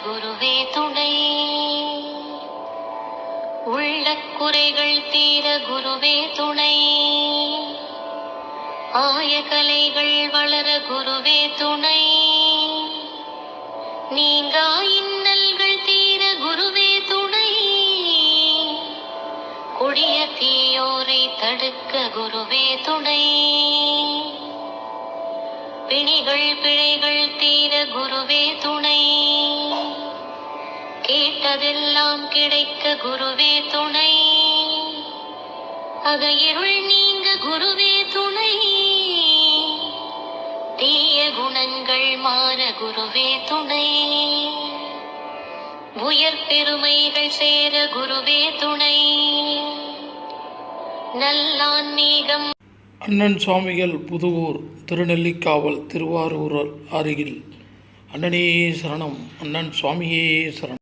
குருவே துணை. உள்ள குறைகள் தீர குருவே துணை. ஆய கலைகள் வளர குருவே துணை. நீங்கா இன்னல்கள் தீர குருவே துணை. கொடிய தீயோரை தடுக்க குருவே துணை. பிணிகள் பிழைகள் தீர குருவே துணை. கேட்டதெல்லாம் கிடைக்க குருவே துணை. அகையிருள் நீங்க குருவே துணை. தீய குணங்கள் மாற குருவே துணை. உயர் பெருமைகள் சேர குருவே துணை. நல்லான்மீகம். அண்ணன் சுவாமிகள் புதுவூர் திருநெல்லிக்காவல் திருவாரூர் அருகில். அண்ணனே சரணம், அண்ணன் சுவாமியே சரணம்.